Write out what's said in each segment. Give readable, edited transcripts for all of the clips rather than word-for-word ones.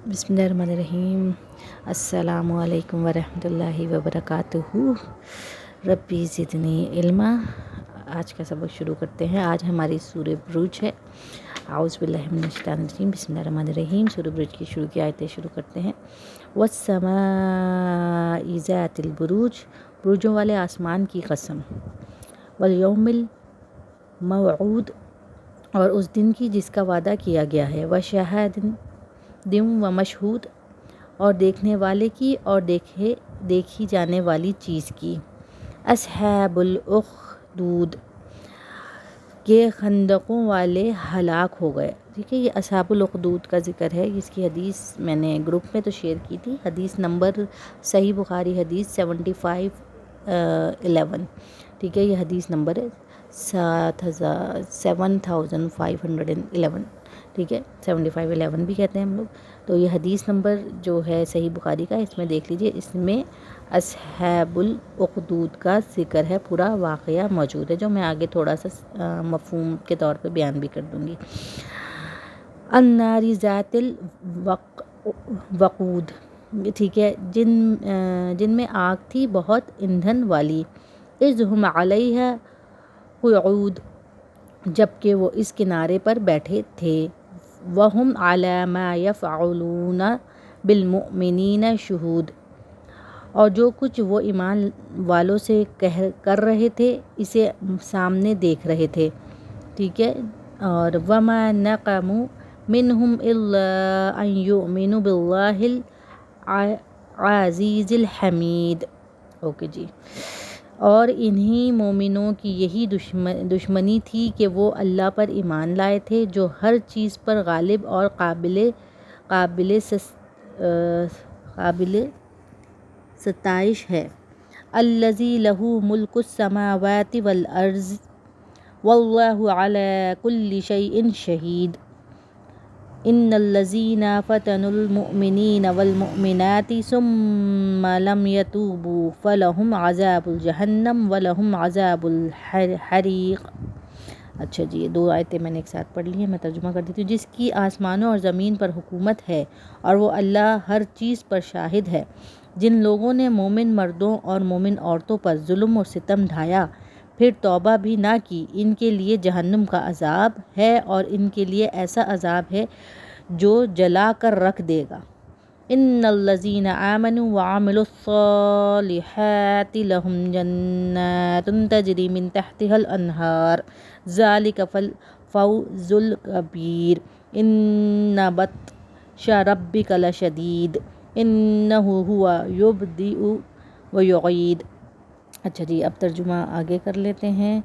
بسم اللہ الرحمن الرحیم۔ السلام علیکم ورحمۃ اللہ وبرکاتہ۔ ربی زدنی علما۔ آج کا سبق شروع کرتے ہیں۔ آج ہماری سورہ بروج ہے۔ اعوذ باللہ من الشیطان الرجیم، بسم اللہ الرحمن الرحیم۔ سورہ بروج کی شروع کی آیتیں شروع کرتے ہیں۔ والسماء ذات البروج، بروجوں والے آسمان کی قسم۔ والیوم الموعود، اور اس دن کی جس کا وعدہ کیا گیا ہے۔ وشاہد دم و مشہود، اور دیکھنے والے کی اور دیکھی جانے والی چیز کی۔ اصحاب الاخدود، کے خندقوں والے ہلاک ہو گئے۔ ٹھیک ہے، یہ اصحاب الاخدود کا ذکر ہے۔ اس کی حدیث میں نے گروپ میں تو شیئر کی تھی۔ حدیث نمبر صحیح بخاری حدیث 7511۔ ٹھیک ہے، یہ حدیث نمبر ہے 7511۔ ٹھیک ہے، 7511 بھی کہتے ہیں ہم لوگ۔ تو یہ حدیث نمبر جو ہے صحیح بخاری کا، اس میں دیکھ لیجئے، اس میں اصحاب الاخدود کا ذکر ہے، پورا واقعہ موجود ہے، جو میں آگے تھوڑا سا مفہوم کے طور پہ بیان بھی کر دوں گی۔ النار ذات الوقود، ٹھیک ہے، جن میں آگ تھی بہت ایندھن والی۔ اذ ہم علیہا قعود، جبکہ وہ اس کنارے پر بیٹھے تھے۔ وَهُمْ عَلَى مَا يَفْعَلُونَ بِالْمُؤْمِنِينَ شُهُودٌ، اور جو کچھ وہ ایمان والوں سے کر رہے تھے اسے سامنے دیکھ رہے تھے۔ ٹھیک ہے، اور وَمَا نَقَمُوا مِنْهُمْ إِلَّا أَنْ يُؤْمِنُوا بِاللَّهِ الْعَزِيزِ الْحَمِيدِ۔ اوکے جی، اور انہی مومنوں کی یہی دشمنی تھی کہ وہ اللہ پر ایمان لائے تھے، جو ہر چیز پر غالب اور قابل ستائش ہے۔ الذی لہ ملک السماوات والارض واللہ علی کل شیء شہید۔ ان الذین فتنوا المؤمنین والمؤمنات ثم لم یتوبوا فلہم عذاب جہنم ولہم عذاب الحریق۔ اچھا جی، یہ دو آیتیں میں نے ایک ساتھ پڑھ لی ہیں، میں ترجمہ کر دیتی ہوں۔ جس کی آسمانوں اور زمین پر حکومت ہے اور وہ اللہ ہر چیز پر شاہد ہے۔ جن لوگوں نے مومن مردوں اور مومن عورتوں پر ظلم اور ستم ڈھایا پھر توبہ بھی نہ کی، ان کے لیے جہنم کا عذاب ہے، اور ان کے لیے ایسا عذاب ہے جو جلا کر رکھ دے گا۔ ان الذین آمنوا وعملوا الصالحات لهم جنات تجری من تحتها الانہار ذلک الفوز الکبیر۔ ان بطش ربک لشدید انہ هو یبدئ ویعید۔ اچھا جی، اب ترجمہ آگے کر لیتے ہیں۔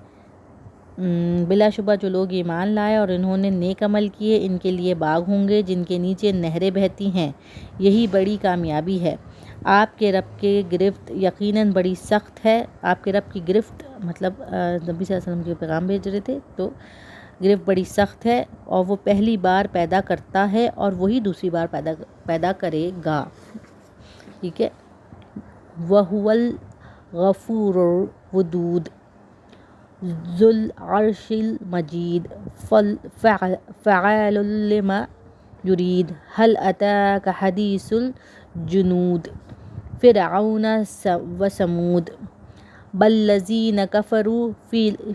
بلا شبہ جو لوگ ایمان لائے اور انہوں نے نیک عمل کیے، ان کے لیے باغ ہوں گے جن کے نیچے نہریں بہتی ہیں، یہی بڑی کامیابی ہے۔ آپ کے رب کی گرفت یقیناً بڑی سخت ہے۔ آپ کے رب کی گرفت مطلب نبی صلی اللہ علیہ وسلم کے پیغام بھیج رہے تھے، تو گرفت بڑی سخت ہے، اور وہ پہلی بار پیدا کرتا ہے اور وہی دوسری بار پیدا کرے گا۔ ٹھیک ہے، وَهُوَ الْغَفُورُ الْوَدُودُ ذُو الْعَرْشِ الْمَجِيدُ فَعَّالٌ لِمَا يُرِيدُ هَلْ أَتَاكَ حَدِيثُ الْجُنُودِ فِرْعَوْنَ وَثَمُودَ بَلِ الَّذِينَ كَفَرُوا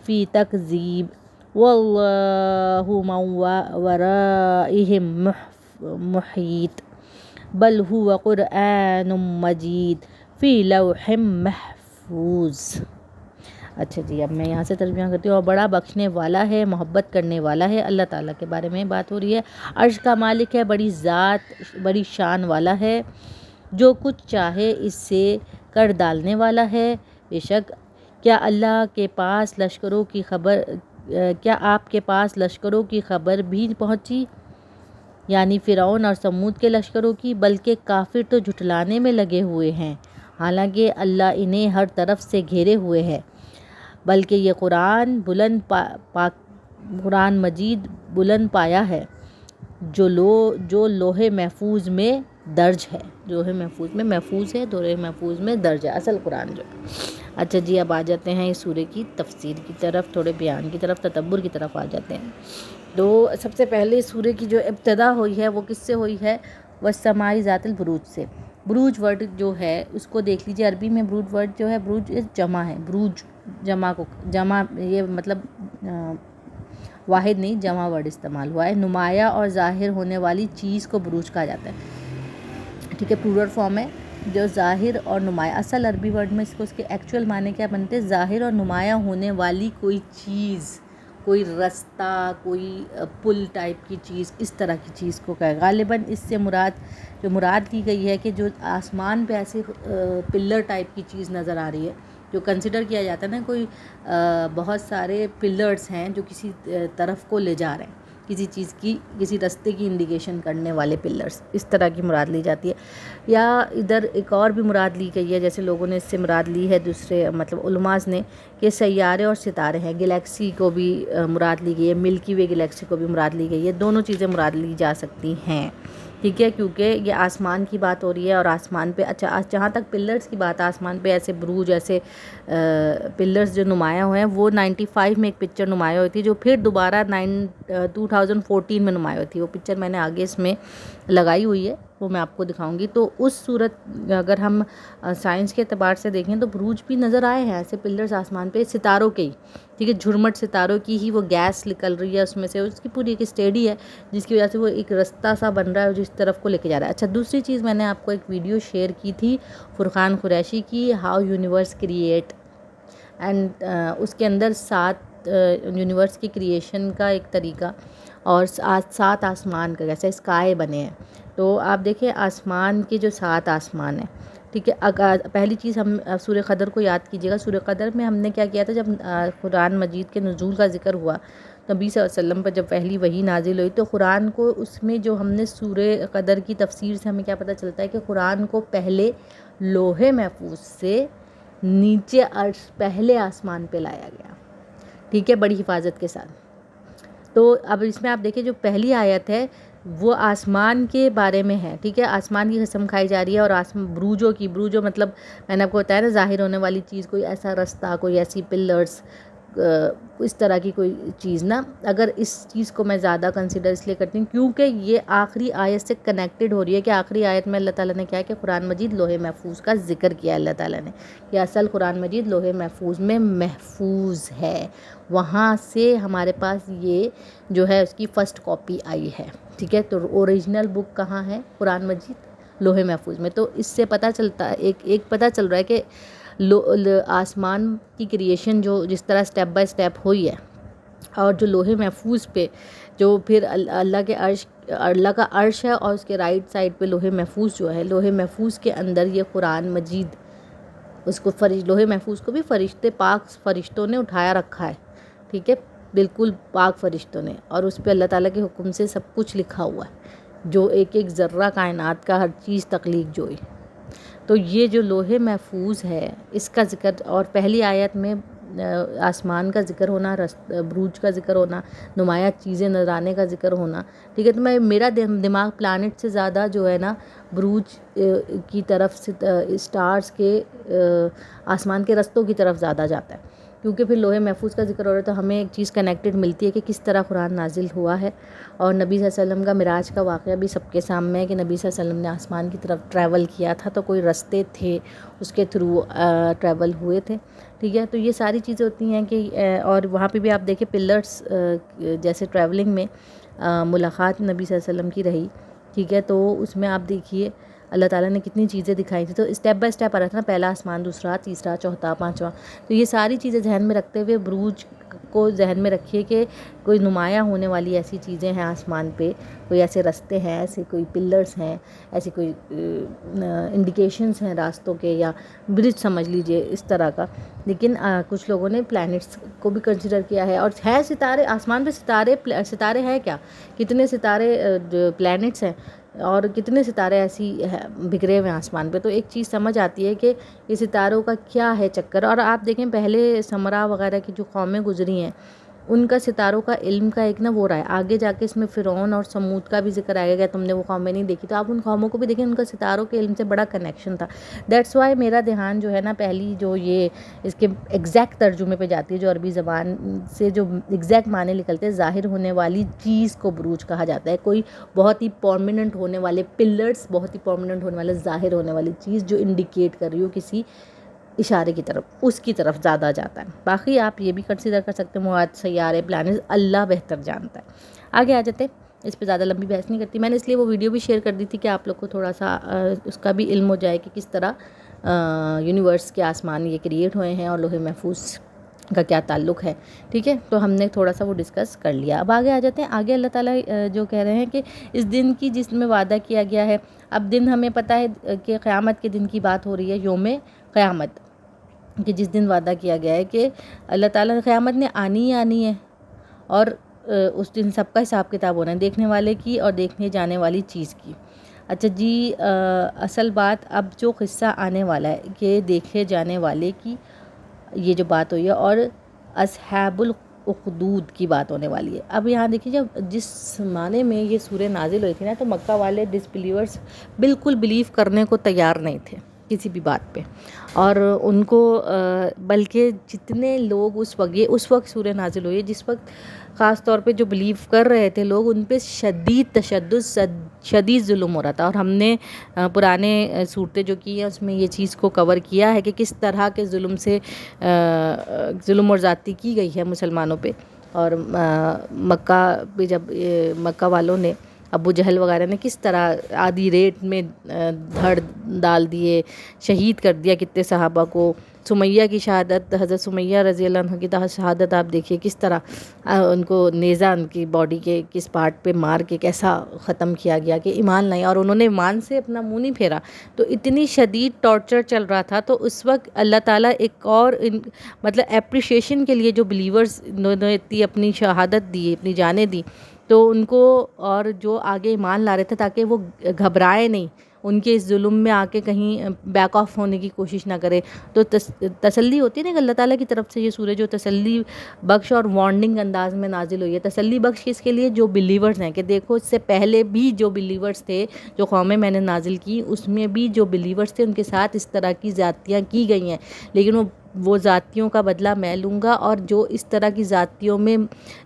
فِي تَكْذِيبٍ وَاللَّهُ مِن وَرَائِهِم مُحِيطٌ بل هو قرآن مجید فی لوح محفوظ۔ اچھا جی، اب میں یہاں سے ترجمہ کرتی ہوں۔ اور بڑا بخشنے والا ہے، محبت کرنے والا ہے۔ اللہ تعالیٰ کے بارے میں بات ہو رہی ہے۔ عرش کا مالک ہے، بڑی ذات، بڑی شان والا ہے، جو کچھ چاہے اس سے کر ڈالنے والا ہے۔ بے شک کیا آپ کے پاس لشکروں کی خبر بھی پہنچی، یعنی فرعون اور سمود کے لشکروں کی؟ بلکہ کافر تو جھٹلانے میں لگے ہوئے ہیں، حالانکہ اللہ انہیں ہر طرف سے گھیرے ہوئے ہے۔ بلکہ یہ قرآن مجید بلند پایا ہے، جو لوح محفوظ میں درج ہے۔ لوح محفوظ میں محفوظ ہے، لوح محفوظ میں درج ہے اصل قرآن جو۔ اچھا جی، اب آ جاتے ہیں اس سورہ کی تفسیر کی طرف، تھوڑے بیان کی طرف، تدبر کی طرف آ جاتے ہیں۔ تو سب سے پہلے سورہ کی جو ابتدا ہوئی ہے وہ کس سے ہوئی ہے؟ والسماء ذات البروج سے. بروج ورڈ جو ہے اس کو دیکھ لیجیے، عربی میں بروج ورڈ جو ہے، بروج جمع ہے، بروج جمع یہ مطلب واحد نہیں، جمع ورڈ استعمال ہوا ہے. نمایاں اور ظاہر ہونے والی چیز کو بروج کہا جاتا ہے. ٹھیک ہے، پلورل فارم ہے جو ظاہر اور نمایاں. اصل عربی ورڈ میں اس کے ایکچوئل معنی کیا بنتے ہیں؟ ظاہر اور نمایاں ہونے والی کوئی چیز، کوئی رستہ، کوئی پل ٹائپ کی چیز، اس طرح کی چیز کو کہے. غالباً اس سے مراد لی گئی ہے کہ جو آسمان پہ ایسے پلر ٹائپ کی چیز نظر آ رہی ہے، جو کنسیڈر کیا جاتا ہے نا، کوئی بہت سارے پلرز ہیں جو کسی طرف کو لے جا رہے ہیں، کسی چیز کی، کسی رستے کی انڈیکیشن کرنے والے پلرز، اس طرح کی مراد لی جاتی ہے. یا ادھر ایک اور بھی مراد لی گئی ہے، جیسے لوگوں نے اس سے مراد لی ہے دوسرے مطلب علماء نے، کہ سیارے اور ستارے ہیں. گلیکسی کو بھی مراد لی گئی ہے، ملکی وے گلیکسی کو بھی مراد لی گئی ہے. دونوں چیزیں مراد لی جا سکتی ہیں. ٹھیک ہے، کیونکہ یہ آسمان کی بات ہو رہی ہے، اور آسمان پہ اچھا جہاں تک پلرز کی بات ہے، آسمان پہ ایسے بروج، ایسے پلرز جو نمایاں ہوئے ہیں، وہ 95 میں ایک پکچر نمایاں ہوئی تھی، جو پھر دوبارہ 2014 میں نمایاں ہوئی تھی. وہ پکچر میں نے آگے اس میں لگائی ہوئی ہے، وہ میں آپ کو دکھاؤں گی. تو اس صورت اگر ہم سائنس کے اعتبار سے دیکھیں تو بروج بھی نظر آئے ہیں، ایسے پلرز آسمان پہ، ستاروں کے ہی. ٹھیک ہے، جھرمٹ ستاروں کی ہی وہ گیس نکل رہی ہے اس میں سے، اس کی پوری ایک اسٹڈی ہے جس کی وجہ سے وہ ایک رستہ سا بن رہا ہے جس طرف کو لے کے جا رہا ہے. اچھا، دوسری چیز میں نے آپ کو ایک ویڈیو شیئر کی تھی فرقان قریشی کی، ہاؤ یونیورس کریٹ، اینڈ اس کے اندر 7 یونیورس کی کریشن کا ایک طریقہ، اور 7 آسمان کا کیسے اسکائی بنے ہیں. تو آپ دیکھیں آسمان کے جو 7 آسمان ہیں. ٹھیک ہے، پہلی چیز ہم سورہ قدر کو یاد کیجیے گا. سورہ قدر میں ہم نے کیا کیا تھا؟ جب قرآن مجید کے نزول کا ذکر ہوا، نبی صلی اللہ علیہ وسلم پر جب پہلی وحی نازل ہوئی، تو قرآن کو اس میں جو ہم نے سورہ قدر کی تفسیر سے ہمیں کیا پتہ چلتا ہے کہ قرآن کو پہلے لوح محفوظ سے نیچے عرش پہلے آسمان پہ لایا گیا. ٹھیک ہے، بڑی حفاظت کے ساتھ. تو اب اس میں آپ دیکھیں جو پہلی آیت ہے وہ آسمان کے بارے میں ہے. ٹھیک ہے، آسمان کی قسم کھائی جا رہی ہے، اور بروجوں مطلب میں نے آپ کو بتایا نا، ظاہر ہونے والی چیز، کوئی ایسا رستہ، کوئی ایسی پلرز، اس طرح کی کوئی چیز نا. اگر اس چیز کو میں زیادہ کنسیڈر اس لیے کرتی ہوں کیونکہ یہ آخری آیت سے کنیکٹڈ ہو رہی ہے، کہ آخری آیت میں اللہ تعالیٰ نے کیا ہے کہ قرآن مجید لوح محفوظ کا ذکر کیا اللہ تعالیٰ نے، کہ اصل قرآن مجید لوح محفوظ میں محفوظ ہے. وہاں سے ہمارے پاس یہ جو ہے اس کی فرسٹ کاپی آئی ہے. ٹھیک ہے، تو اوریجنل بک کہاں ہے؟ قرآن مجید لوح محفوظ میں. تو اس سے پتہ چلتا ہے، ایک پتہ چل رہا ہے کہ آسمان کی کریشن جو جس طرح سٹیپ بائی سٹیپ ہوئی ہے، اور جو لوح محفوظ پہ جو پھر اللہ کا عرش ہے، اور اس کے رائٹ سائڈ پہ لوح محفوظ جو ہے، لوح محفوظ کے اندر یہ قرآن مجید، اس کو لوح محفوظ کو بھی پاک فرشتوں نے اٹھایا رکھا ہے. ٹھیک ہے، بالکل پاک فرشتوں نے، اور اس پہ اللہ تعالیٰ کے حکم سے سب کچھ لکھا ہوا ہے، جو ایک ایک ذرہ کائنات کا ہر چیز تخلیق جو ہوئی. تو یہ جو لوح محفوظ ہے اس کا ذکر، اور پہلی آیت میں آسمان کا ذکر ہونا، بروج کا ذکر ہونا، نمایاں چیزیں نظر آنے کا ذکر ہونا. ٹھیک ہے، تو میرا دماغ پلانٹ سے زیادہ جو ہے نا بروج کی طرف سے، اسٹارز کے، آسمان کے رستوں کی طرف زیادہ جاتا ہے، کیونکہ پھر لوح محفوظ کا ذکر ہو رہا ہے تو ہمیں ایک چیز کنیکٹڈ ملتی ہے کہ کس طرح قرآن نازل ہوا ہے. اور نبی صلی اللہ علیہ وسلم کا معراج کا واقعہ بھی سب کے سامنے ہے، کہ نبی صلی اللہ علیہ وسلم نے آسمان کی طرف ٹریول کیا تھا، تو کوئی رستے تھے اس کے تھرو ٹریول ہوئے تھے. ٹھیک ہے، تو یہ ساری چیزیں ہوتی ہیں کہ، اور وہاں پہ بھی آپ دیکھیں پلرس، جیسے ٹریولنگ میں ملاقات نبی صلی اللہ علیہ وسلم کی رہی. ٹھیک ہے، تو اس میں آپ دیکھیے اللہ تعالیٰ نے کتنی چیزیں دکھائی تھی. تو اسٹیپ بائی اسٹیپ آ رہا تھا نا، پہلا آسمان، دوسرا، تیسرا، چوتھا، پانچواں. تو یہ ساری چیزیں ذہن میں رکھتے ہوئے بروج کو ذہن میں رکھیے کہ کوئی نمایاں ہونے والی ایسی چیزیں ہیں آسمان پہ، کوئی ایسے رستے ہیں، ایسے کوئی پلرز ہیں، ایسی کوئی انڈیکیشنز ہیں راستوں کے، یا برج سمجھ لیجئے اس طرح کا. لیکن کچھ لوگوں نے پلانٹس کو بھی کنسیڈر کیا ہے، اور ہے ستارے آسمان پہ. ستارے ہیں کیا؟ کتنے ستارے پلانٹس ہیں، اور کتنے ستارے ایسی بکھرے ہوئے آسمان پہ. تو ایک چیز سمجھ آتی ہے کہ یہ ستاروں کا کیا ہے چکر. اور آپ دیکھیں پہلے سمرا وغیرہ کی جو قومیں گزری ہیں، ان کا ستاروں کا علم کا ایک نا وہ رہا ہے. آگے جا کے اس میں فرعون اور سمود کا بھی ذکر آئے گا. تم نے وہ قومیں نہیں دیکھی تو آپ ان قوموں کو بھی دیکھیں, ان کا ستاروں کے علم سے بڑا کنیکشن تھا. دیٹس وائی میرا دھیان جو ہے نا پہلی جو یہ اس کے ایگزیکٹ ترجمے پہ جاتی ہے, جو عربی زبان سے جو ایگزیکٹ معنی نکلتے ہیں. ظاہر ہونے والی چیز کو بروج کہا جاتا ہے, کوئی بہت ہی پرماننٹ ہونے والے پلرس, بہت ہی پرماننٹ ہونے والے ظاہر ہونے والی چیز جو انڈیکیٹ کر رہی ہو کسی اشارے کی طرف, اس کی طرف زیادہ جاتا ہے. باقی آپ یہ بھی کنسیڈر کر سکتے ہیں مواد, سیارے, پلانٹس, اللہ بہتر جانتا ہے. آگے آ جاتے ہیں, اس پہ زیادہ لمبی بحث نہیں کرتی. میں نے اس لیے وہ ویڈیو بھی شیئر کر دی تھی کہ آپ لوگ کو تھوڑا سا اس کا بھی علم ہو جائے کہ کس طرح یونیورس کے آسمان یہ کریٹ ہوئے ہیں اور لوح محفوظ کا کیا تعلق ہے. ٹھیک ہے, تو ہم نے تھوڑا سا وہ ڈسکس کر لیا. اب آگے آ جاتے ہیں. آگے اللہ تعالیٰ جو کہہ رہے ہیں کہ اس دن کی جس میں وعدہ کیا گیا ہے. اب دن ہمیں پتہ ہے کہ قیامت کے دن کی بات ہو رہی ہے, یوم قیامت, کہ جس دن وعدہ کیا گیا ہے کہ اللہ تعالیٰ قیامت نے آنی ہی آنی ہے, اور اس دن سب کا حساب کتاب ہونا ہے, دیکھنے والے کی اور دیکھنے جانے والی چیز کی. اچھا جی, اصل بات اب جو قصہ آنے والا ہے کہ دیکھے جانے والے کی یہ جو بات ہوئی ہے, اور اصحاب الاخدود کی بات ہونے والی ہے. اب یہاں دیکھیے, جب جس زمانے میں یہ سورہ نازل ہوئی تھی نا, تو مکہ والے ڈس بلیورس بالکل بلیو کرنے کو تیار نہیں تھے کسی بھی بات پہ, اور ان کو بلکہ جتنے لوگ اس وقت سورہ نازل ہوئی ہے, جس وقت خاص طور پہ جو بلیو کر رہے تھے لوگ, ان پہ شدید تشدد, شدید ظلم ہو رہا تھا. اور ہم نے پرانے صورتیں جو کی ہیں اس میں یہ چیز کو کور کیا ہے کہ کس طرح کے ظلم سے ظلم اور زیادتی کی گئی ہے مسلمانوں پہ. اور مکہ پہ جب مکہ والوں نے, ابو جہل وغیرہ نے کس طرح آدھی ریٹ میں دھڑ ڈال دیے, شہید کر دیا کتنے صحابہ کو. سمیہ کی شہادت, حضرت سمیہ رضی اللہ عنہ کی شہادت آپ دیکھیے کس طرح ان کو نیزہ ان کی باڈی کے کس پارٹ پہ مار کے کیسا ختم کیا گیا کہ ایمان نہیں, اور انہوں نے ایمان سے اپنا منہ نہیں پھیرا. تو اتنی شدید ٹارچر چل رہا تھا. تو اس وقت اللہ تعالیٰ ایک اور مطلب اپریشیشن کے لیے جو بلیورز نے اتنی اپنی شہادت دی, اپنی جانیں دی, تو ان کو, اور جو آگے ایمان لا رہے تھے تاکہ وہ گھبرائے نہیں, ان کے اس ظلم میں آ کے کہیں بیک آف ہونے کی کوشش نہ کرے. تو تسلی ہوتی ہے نا کہ اللہ تعالیٰ کی طرف سے یہ سورہ جو تسلی بخش اور وارننگ انداز میں نازل ہوئی ہے. تسلی بخش کس کے لیے, جو بلیورز ہیں, کہ دیکھو اس سے پہلے بھی جو بلیورز تھے, جو قومیں میں نے نازل کی, اس میں بھی جو بلیورز تھے ان کے ساتھ اس طرح کی زیادتیاں کی گئی ہیں, لیکن وہ ذاتیوں کا بدلہ میں لوں گا. اور جو اس طرح کی ذاتیوں میں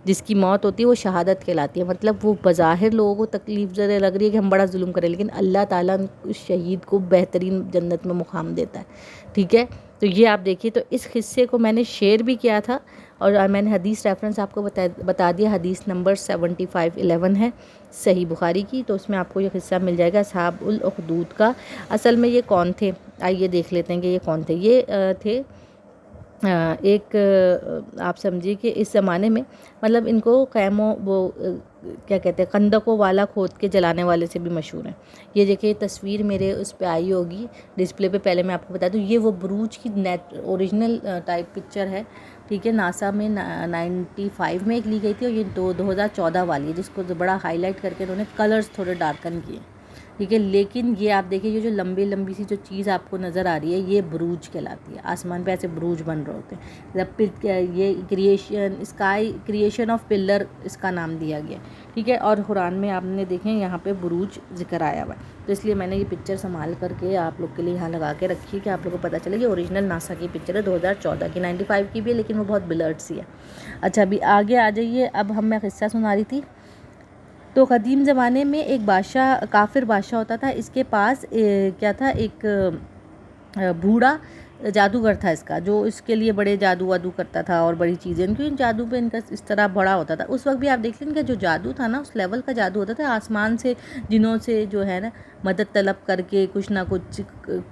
جس کی موت ہوتی ہے وہ شہادت کہلاتی ہے. مطلب وہ بظاہر لوگوں کو تکلیف زدہ لگ رہی ہے کہ ہم بڑا ظلم کریں, لیکن اللہ تعالیٰ اس شہید کو بہترین جنت میں مقام دیتا ہے. ٹھیک ہے, تو یہ آپ دیکھیے. تو اس قصے کو میں نے شیئر بھی کیا تھا, اور میں نے حدیث ریفرنس آپ کو بتا دیا. حدیث نمبر 7511 ہے صحیح بخاری کی, تو اس میں آپ کو یہ قصہ مل جائے گا اصحاب الاخدود کا. اصل میں یہ کون تھے, آئیے دیکھ لیتے ہیں کہ یہ کون تھے. یہ تھے ایک, آپ سمجھیے کہ اس زمانے میں مطلب ان کو خیموں, وہ کیا کہتے ہیں, خندقوں والا کھود کے جلانے والے سے بھی مشہور ہیں. یہ دیکھیے تصویر میرے اس پہ آئی ہوگی ڈسپلے پہ, پہلے میں آپ کو بتا دوں یہ وہ بروج کی اوریجنل ٹائپ پکچر ہے. ٹھیک ہے, ناسا میں 95 میں ایک لی گئی تھی, اور یہ 2014 والی ہے, جس کو بڑا ہائی لائٹ کر کے انہوں نے کلرز تھوڑے ڈارکن کیے. ٹھیک ہے, لیکن یہ آپ دیکھیں یہ جو لمبی لمبی سی جو چیز آپ کو نظر آ رہی ہے یہ بروج کہلاتی ہے. آسمان پہ ایسے بروج بن رہے ہوتے ہیں. یہ کریشن آف پلر اس کا نام دیا گیا. ٹھیک ہے, اور قرآن میں آپ نے دیکھیں یہاں پہ بروج ذکر آیا ہوا ہے, تو اس لیے میں نے یہ پکچر سنبھال کر کے آپ لوگ کے لیے یہاں لگا کے رکھی کہ آپ لوگوں کو پتہ چلے. یہ اوریجنل ناسا کی پکچر ہے 2014 کی, 95 کی بھی ہے, لیکن وہ بہت بلرڈ سی ہے. اچھا, ابھی آگے آ جائیے. اب میں قصہ سنا رہی تھی. تو قدیم زمانے میں ایک بادشاہ, کافر بادشاہ ہوتا تھا. اس کے پاس کیا تھا, ایک بوڑھا جادوگر تھا اس کا, جو اس کے لیے بڑے جادو وادو کرتا تھا اور بڑی چیزیں. کیونکہ جادو پہ ان کا اس طرح بڑا ہوتا تھا. اس وقت بھی آپ دیکھ لیں کہ جو جادو تھا نا اس لیول کا جادو ہوتا تھا. آسمان سے جنوں سے جو ہے نا مدد طلب کر کے کچھ نہ کچھ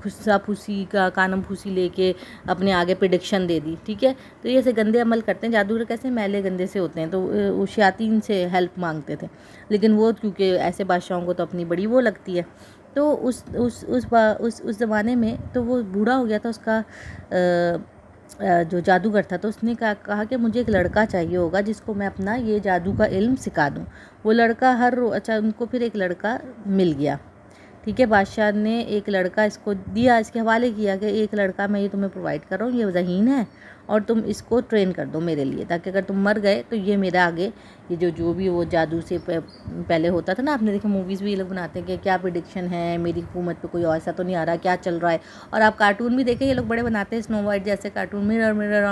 خسا پھوسی کا کانم پھوسی لے کے اپنے آگے پریڈکشن دے دی. ٹھیک ہے, تو یہ ایسے گندے عمل کرتے ہیں جادوگر. کیسے میلے گندے سے ہوتے ہیں, تو وہ شیاطین سے ہیلپ مانگتے تھے. لیکن وہ کیونکہ ایسے بادشاہوں کو تو اپنی بڑی وہ لگتی ہے, تو اس زمانے میں تو وہ بوڑھا ہو گیا تھا اس کا جو جادوگر تھا. تو اس نے کہا کہ مجھے ایک لڑکا چاہیے ہوگا جس کو میں اپنا یہ جادو کا علم سکھا دوں. وہ لڑکا اچھا ان کو پھر ایک لڑکا مل گیا. ٹھیک ہے، بادشاہ نے ایک لڑکا اس کو دیا، اس کے حوالے کیا کہ ایک لڑکا میں یہ تمہیں پرووائڈ کر رہا ہوں، یہ ذہین ہے اور تم اس کو ٹرین کر دو میرے لیے، تاکہ اگر تم مر گئے تو یہ میرا آگے یہ جو بھی وہ جادو سے پہلے ہوتا تھا نا، آپ نے دیکھا موویز بھی یہ لوگ بناتے ہیں کہ کیا پریڈکشن ہے میری حکومت پہ، کوئی ایسا تو نہیں آ رہا، کیا چل رہا ہے. اور آپ کارٹون بھی دیکھیں، یہ لوگ بڑے بناتے ہیں اسنو وائٹ جیسے کارٹون، مرر مرر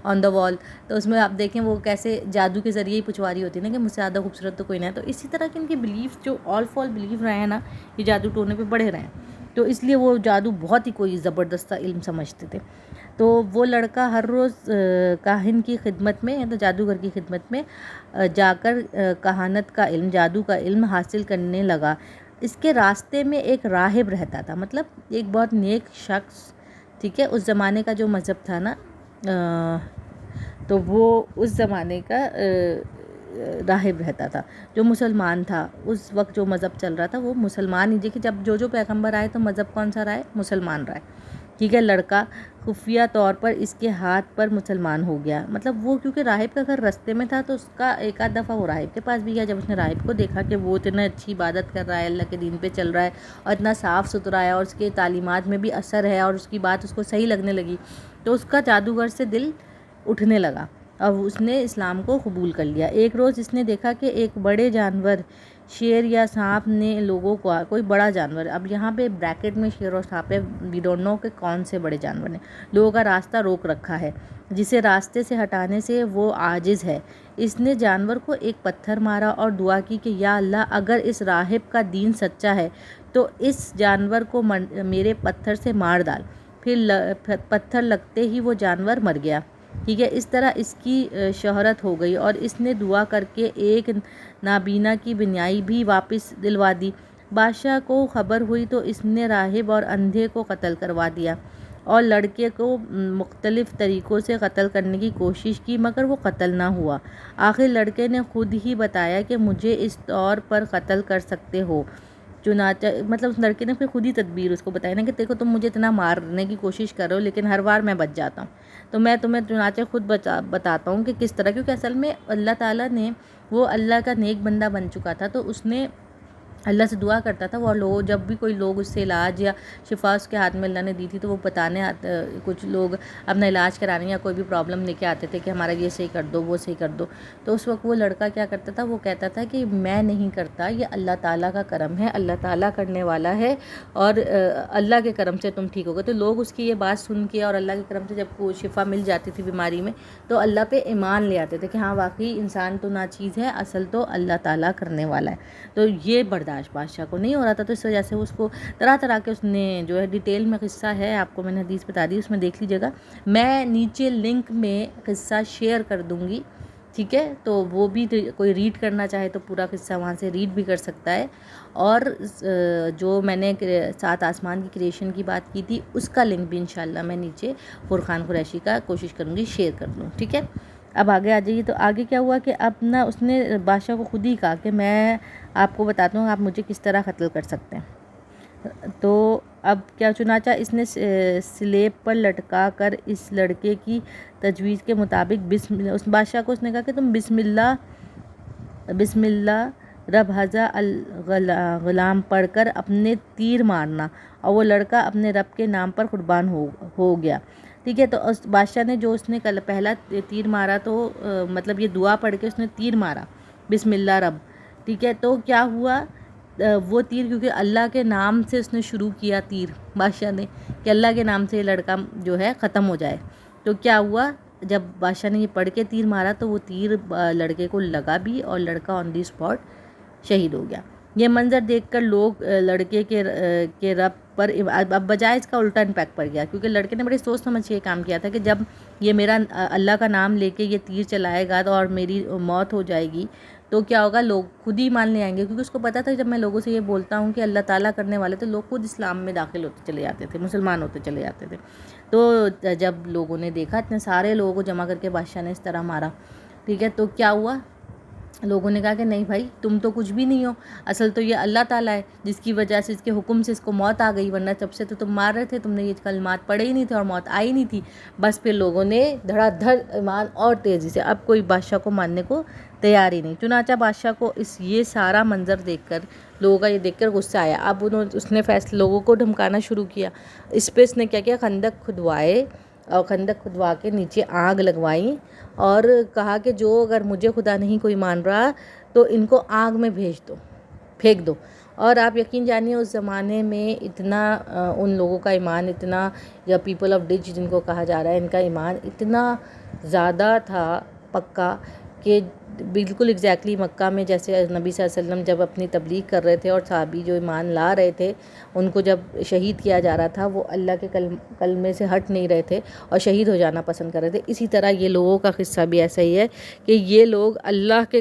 آن دا وال، تو اس میں آپ دیکھیں وہ کیسے جادو کے ذریعے ہی پچھواری ہوتی ہے نا کہ مجھ سے زیادہ خوبصورت تو کوئی نہیں ہے. تو اسی طرح کے ان کے بلیف جو آل فال بلیف رہے ہیں نا، یہ جادو ٹونے پہ بڑھے رہے ہیں، تو اس لیے وہ جادو بہت ہی کوئی زبردست علم سمجھتے تھے. تو وہ لڑکا ہر روز کاہن کی خدمت میں، تو جادوگر کی خدمت میں جا کر کہانت کا علم، جادو کا علم حاصل کرنے لگا. اس کے راستے میں ایک راہب رہتا تھا، مطلب ایک بہت نیک شخص، ٹھیک ہے، اس زمانے کا جو مذہب تھا نا، تو وہ اس زمانے کا راہب رہتا تھا جو مسلمان تھا. اس وقت جو مذہب چل رہا تھا وہ مسلمان ہی، دیکھیے جب جو پیغمبر آئے تو مذہب کون سا رہا ہے؟ مسلمان رہا ہے. ٹھیک ہے، لڑکا خفیہ طور پر اس کے ہاتھ پر مسلمان ہو گیا. مطلب وہ کیونکہ راہب کا گھر رستے میں تھا، تو اس کا ایک آدھ دفعہ وہ راہب کے پاس بھی گیا. جب اس نے راہب کو دیکھا کہ وہ اتنا اچھی عبادت کر رہا ہے، اللہ کے دین پہ چل رہا ہے اور اتنا صاف ستھرا ہے اور اس کے تعلیمات میں بھی اثر ہے اور اس کی بات اس کو صحیح لگنے لگی، تو اس کا جادوگر سے دل اٹھنے لگا اور اس نے اسلام کو قبول کر لیا. ایک روز اس نے دیکھا کہ ایک بڑے جانور، شیر یا سانپ نے لوگوں کو، کوئی بڑا جانور، اب یہاں پہ بریکٹ میں شیر اور سانپ ہے، وی ڈونٹ نو کہ کون سے بڑے جانور نے لوگوں کا راستہ روک رکھا ہے، جسے راستے سے ہٹانے سے وہ عاجز ہے. اس نے جانور کو ایک پتھر مارا اور دعا کی کہ یا اللہ، اگر اس راہب کا دین سچا ہے تو اس جانور کو میرے پتھر سے مار ڈال. پھر پتھر لگتے ہی وہ جانور مر گیا. ٹھیک ہے، اس طرح اس کی شہرت ہو گئی اور اس نے دعا کر کے ایک نابینا کی بینائی بھی واپس دلوا دی. بادشاہ کو خبر ہوئی تو اس نے راہب اور اندھے کو قتل کروا دیا اور لڑکے کو مختلف طریقوں سے قتل کرنے کی کوشش کی، مگر وہ قتل نہ ہوا. آخر لڑکے نے خود ہی بتایا کہ مجھے اس طور پر قتل کر سکتے ہو. چنانچہ مطلب اس لڑکے نے پھر خود ہی تدبیر اس کو بتایا نا کہ دیکھو تم مجھے اتنا مارنے کی کوشش کر رہے ہو لیکن ہر بار میں بچ جاتا ہوں، تو میں تمہیں چنانچہ خود بتاتا ہوں کہ کس طرح، کیونکہ اصل میں اللہ تعالیٰ نے، وہ اللہ کا نیک بندہ بن چکا تھا، تو اس نے اللہ سے دعا کرتا تھا. وہ لوگ جب بھی کوئی لوگ اس سے علاج یا شفا اس کے ہاتھ میں اللہ نے دی تھی تو وہ بتانے کچھ لوگ اپنا علاج کرانے یا کوئی بھی پرابلم لے کے آتے تھے کہ ہمارا یہ صحیح کر دو، وہ صحیح کر دو. تو اس وقت وہ لڑکا کیا کرتا تھا؟ وہ کہتا تھا کہ میں نہیں کرتا، یہ اللہ تعالیٰ کا کرم ہے، اللہ تعالیٰ کرنے والا ہے اور اللہ کے کرم سے تم ٹھیک ہوگے. تو لوگ اس کی یہ بات سن کے اور اللہ کے کرم سے جب کوئی شفا مل جاتی تھی بیماری میں تو اللہ پہ ایمان لے آتے تھے کہ ہاں واقعی انسان تو ناچیز ہے، اصل تو اللہ تعالیٰ کرنے والا ہے. تو یہ برداشت بادشاہ کو نہیں ہو رہا تھا، تو اس وجہ سے اس کو طرح طرح کے اس نے جو ہے ڈیٹیل میں قصہ ہے، آپ کو میں نے حدیث بتا دی، اس میں دیکھ لیجیے گا. میں نیچے لنک میں قصہ شیئر کر دوں گی، ٹھیک ہے، تو وہ بھی کوئی ریڈ کرنا چاہے تو پورا قصہ وہاں سے ریڈ بھی کر سکتا ہے. اور جو میں نے 7 آسمان کی کریشن کی بات کی تھی اس کا لنک بھی انشاءاللہ میں نیچے فرقان قریشی کا کوشش کروں گی شیئر کر دوں، ٹھیک ہے. اب آگے آ جائیے. تو آگے کیا ہوا کہ اب نا اس نے بادشاہ کو خود ہی کہا کہ میں آپ کو بتاتا ہوں آپ مجھے کس طرح قتل کر سکتے ہیں. تو اب کیا، چنانچہ اس نے سلیب پر لٹکا کر اس لڑکے کی تجویز کے مطابق اس بادشاہ کو اس نے کہا کہ تم بسم اللہ رب حضا الغلام پڑھ کر اپنے تیر مارنا، اور وہ لڑکا اپنے رب کے نام پر قربان ہو گیا. ٹھیک ہے، تو اس بادشاہ نے جو اس نے پہلا تیر مارا تو مطلب یہ دعا پڑھ کے اس نے تیر مارا بسم اللہ رب. ٹھیک ہے، تو کیا ہوا، وہ تیر کیونکہ اللہ کے نام سے اس نے شروع کیا تیر بادشاہ نے کہ اللہ کے نام سے یہ لڑکا جو ہے ختم ہو جائے. تو کیا ہوا، جب بادشاہ نے یہ پڑھ کے تیر مارا تو وہ تیر لڑکے کو لگا بھی اور لڑکا آن دی اسپاٹ شہید ہو گیا. یہ منظر دیکھ کر لوگ لڑکے کے رب پر اب بجائے اس کا الٹا امپیکٹ پڑ گیا، کیونکہ لڑکے نے بڑی سوچ سمجھ کے یہ کام کیا تھا کہ جب یہ میرا اللہ کا نام لے کے یہ تیر چلائے گا اور میری موت ہو جائے گی تو کیا ہوگا، لوگ خود ہی مان لے آئیں گے. کیونکہ اس کو پتا تھا جب میں لوگوں سے یہ بولتا ہوں کہ اللہ تعالیٰ کرنے والے تو لوگ خود اسلام میں داخل ہوتے چلے جاتے تھے، مسلمان ہوتے چلے جاتے تھے. تو جب لوگوں نے دیکھا اتنے سارے لوگوں کو جمع کر کے بادشاہ نے اس طرح مارا، ٹھیک ہے، تو کیا ہوا، لوگوں نے کہا کہ نہیں بھائی تم تو کچھ بھی نہیں ہو، اصل تو یہ اللہ تعالیٰ ہے جس کی وجہ سے اس کے حکم سے اس کو موت آ گئی، ورنہ تب سے تو تم مار رہے تھے، تم نے یہ کلمات پڑھے ہی نہیں تھے اور موت آئی نہیں تھی. بس پھر لوگوں نے دھڑا دھڑ ایمان اور تیزی سے، اب کوئی بادشاہ کو ماننے کو تیار ہی نہیں. چنانچہ بادشاہ کو یہ سارا منظر دیکھ کر لوگوں کا یہ دیکھ کر غصہ آیا. اب اس نے فیصلہ لوگوں کو دھمکانا شروع کیا. اس پہ اس نے کیا کیا، خندق کھدوائے اور خندق کھدوا کے نیچے آگ لگوائیں اور کہا کہ جو اگر مجھے خدا نہیں کوئی مان رہا تو ان کو آگ میں بھیج دو، پھینک دو. اور آپ یقین جانیے اس زمانے میں اتنا ان لوگوں کا ایمان اتنا، یا پیپل آف ڈچ جن کو کہا جا رہا ہے، ان کا ایمان اتنا زیادہ تھا پکا کہ بالکل ایگزیکٹلی مکہ میں جیسے نبی صلی اللہ علیہ وسلم جب اپنی تبلیغ کر رہے تھے اور صحابی جو ایمان لا رہے تھے ان کو جب شہید کیا جا رہا تھا، وہ اللہ کے کلمے سے ہٹ نہیں رہے تھے اور شہید ہو جانا پسند کر رہے تھے. اسی طرح یہ لوگوں کا قصہ بھی ایسا ہی ہے کہ یہ لوگ اللہ کے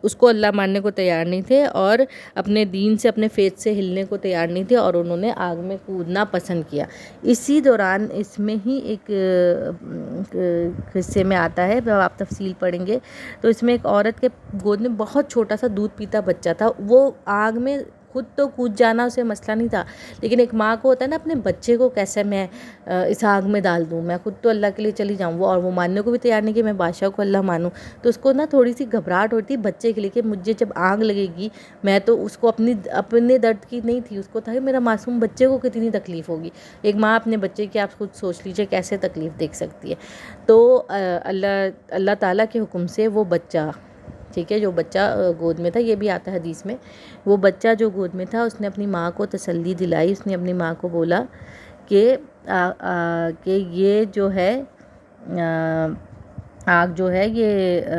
اس کو اللہ ماننے کو تیار نہیں تھے اور اپنے دین سے، اپنے فیتھ سے ہلنے کو تیار نہیں تھے اور انہوں نے آگ میں کودنا پسند کیا. اسی دوران اس میں ہی ایک قصے میں آتا ہے، جب آپ تفصیل پڑھیں گے تو اس میں ایک عورت کے گود میں بہت چھوٹا سا دودھ پیتا بچہ تھا. وہ آگ میں خود تو کود جانا اسے مسئلہ نہیں تھا، لیکن ایک ماں کو ہوتا ہے نا اپنے بچے کو کیسے میں اس آگ میں ڈال دوں، میں خود تو اللہ کے لیے چلی جاؤں، اور وہ ماننے کو بھی تیار نہیں کہ میں بادشاہ کو اللہ مانوں. تو اس کو نا تھوڑی سی گھبراہٹ ہوتی بچے کے لیے کہ مجھے جب آگ لگے گی، میں تو اس کو اپنے درد کی نہیں تھی، اس کو تھا کہ میرا معصوم بچے کو کتنی تکلیف ہوگی. ایک ماں اپنے بچے کی آپ خود سوچ لیجئے کیسے تکلیف دیکھ سکتی ہے. تو اللہ تعالیٰ کے حکم سے وہ بچہ، ٹھیک ہے، جو بچہ گود میں تھا، یہ بھی آتا ہے حدیث میں، وہ بچہ جو گود میں تھا اس نے اپنی ماں کو تسلی دلائی. اس نے اپنی ماں کو بولا کہ یہ جو ہے آگ جو ہے یہ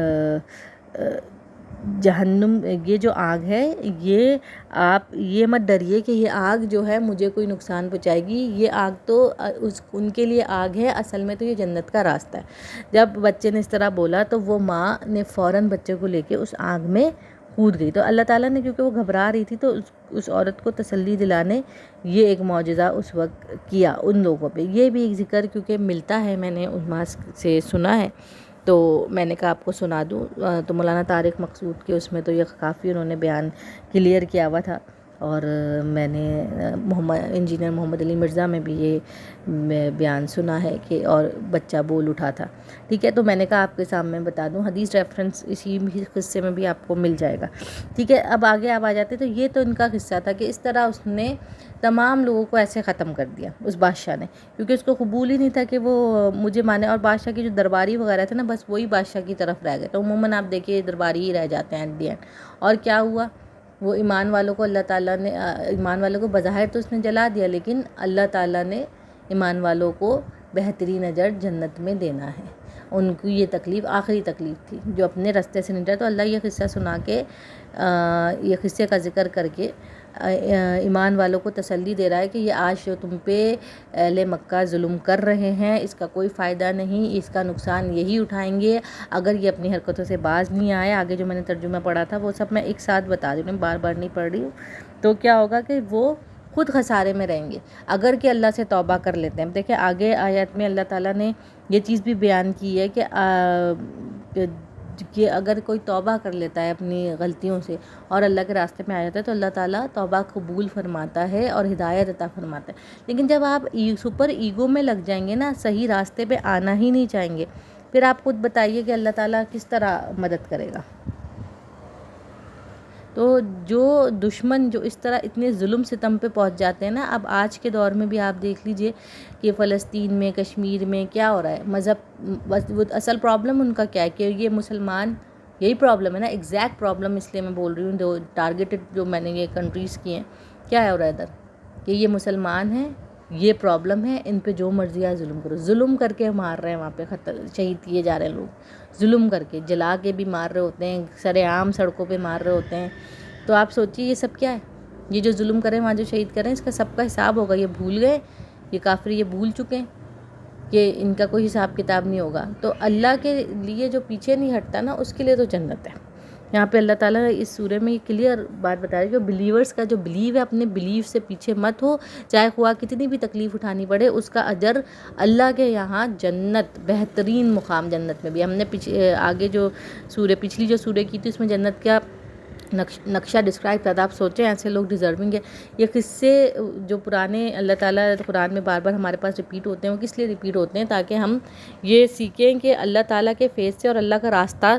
جہنم، یہ جو آگ ہے آپ یہ مت ڈریے کہ یہ آگ جو ہے مجھے کوئی نقصان پہنچائے گی، یہ آگ تو ان کے لیے آگ ہے، اصل میں تو یہ جنت کا راستہ ہے. جب بچے نے اس طرح بولا تو وہ ماں نے فوراً بچے کو لے کے اس آگ میں کود گئی. تو اللہ تعالیٰ نے، کیونکہ وہ گھبرا رہی تھی، تو اس عورت کو تسلی دلانے یہ ایک معجزہ اس وقت کیا ان لوگوں پہ. یہ بھی ایک ذکر کیونکہ ملتا ہے، میں نے علماء سے سنا ہے تو میں نے کہا آپ کو سنا دوں. تو مولانا طارق مقصود کے اس میں تو یہ کافی انہوں نے بیان کلیئر کیا ہوا تھا، اور میں نے انجینئر محمد علی مرزا میں بھی یہ بیان سنا ہے کہ اور بچہ بول اٹھا تھا. ٹھیک ہے، تو میں نے کہا آپ کے سامنے بتا دوں، حدیث ریفرنس اسی قصے میں بھی آپ کو مل جائے گا. ٹھیک ہے، اب آگے آپ آ جاتے. تو یہ تو ان کا قصہ تھا کہ اس طرح اس نے تمام لوگوں کو ایسے ختم کر دیا اس بادشاہ نے، کیونکہ اس کو قبول ہی نہیں تھا کہ وہ مجھے مانے. اور بادشاہ کی جو درباری وغیرہ تھے نا، بس وہی بادشاہ کی طرف رہ گئے. تو عموماً آپ دیکھیے درباری ہی رہ جاتے ہیں ایٹ دی اینڈ. اور کیا ہوا، وہ ایمان والوں کو اللہ تعالیٰ نے، ایمان والوں کو بظاہر تو اس نے جلا دیا، لیکن اللہ تعالیٰ نے ایمان والوں کو بہترین اجر جنت میں دینا ہے. ان کی یہ تکلیف آخری تکلیف تھی جو اپنے راستے سے نکلا. تو اللہ یہ قصہ سنا کے، یہ قصے کا ذکر کر کے ایمان والوں کو تسلی دے رہا ہے کہ یہ آج جو تم پہ اہل مکہ ظلم کر رہے ہیں اس کا کوئی فائدہ نہیں، اس کا نقصان یہی اٹھائیں گے اگر یہ اپنی حرکتوں سے باز نہیں آئے. آگے جو میں نے ترجمہ پڑھا تھا وہ سب میں ایک ساتھ بتا رہی ہوں، بار بار نہیں پڑھ رہی ہوں. تو کیا ہوگا کہ وہ خود خسارے میں رہیں گے اگر کہ اللہ سے توبہ کر لیتے ہیں. دیکھیں آگے آیات میں اللہ تعالیٰ نے یہ چیز بھی بیان کی ہے کہ اگر کوئی توبہ کر لیتا ہے اپنی غلطیوں سے اور اللہ کے راستے میں آ جاتا ہے تو اللہ تعالیٰ توبہ قبول فرماتا ہے اور ہدایت عطا فرماتا ہے. لیکن جب آپ سپر ایگو میں لگ جائیں گے نا، صحیح راستے پہ آنا ہی نہیں چاہیں گے، پھر آپ خود بتائیے کہ اللہ تعالیٰ کس طرح مدد کرے گا. تو جو دشمن جو اس طرح اتنے ظلم ستم پہ پہنچ جاتے ہیں نا، اب آج کے دور میں بھی آپ دیکھ لیجئے کہ فلسطین میں، کشمیر میں کیا ہو رہا ہے. مذہب اصل پرابلم ان کا کیا ہے کہ یہ مسلمان، یہی پرابلم ہے نا، ایگزیکٹ پرابلم. اس لیے میں بول رہی ہوں جو ٹارگیٹڈ جو میں نے یہ کنٹریز کی ہیں، کیا ہو رہا ہے ادھر کہ یہ مسلمان ہیں، یہ پرابلم ہے، ان پہ جو مرضی ہے ظلم کرو. ظلم کر کے مار رہے ہیں، وہاں پہ شہید کیے جا رہے ہیں لوگ، ظلم کر کے جلا کے بھی مار رہے ہوتے ہیں، سر عام سڑکوں پہ مار رہے ہوتے ہیں. تو آپ سوچیے یہ سب کیا ہے. یہ جو ظلم کریں، وہاں جو شہید کریں، اس کا سب کا حساب ہوگا. یہ بھول گئے، یہ کافر یہ بھول چکے ہیں کہ ان کا کوئی حساب کتاب نہیں ہوگا. تو اللہ کے لیے جو پیچھے نہیں ہٹتا نا، اس کے لیے تو جنت ہے. یہاں پہ اللہ تعالیٰ اس سورہ میں یہ کلیئر بات بتا رہے ہیں کہ بلیورز کا جو بلیو ہے، اپنے بلیو سے پیچھے مت ہو، چاہے خواہ کتنی بھی تکلیف اٹھانی پڑے، اس کا اجر اللہ کے یہاں جنت، بہترین مقام جنت میں بھی. ہم نے آگے جو پچھلی جو سورہ کی تھی اس میں جنت کا نقشہ ڈسکرائب کرتا. آپ سوچیں ایسے لوگ ڈیزرونگ ہے. یہ قصے جو پرانے اللہ تعالیٰ قرآن میں بار بار ہمارے پاس ریپیٹ ہوتے ہیں، وہ کس لیے ریپیٹ ہوتے ہیں؟ تاکہ ہم یہ سیکھیں کہ اللہ تعالیٰ کے فیض سے اور اللہ کا راستہ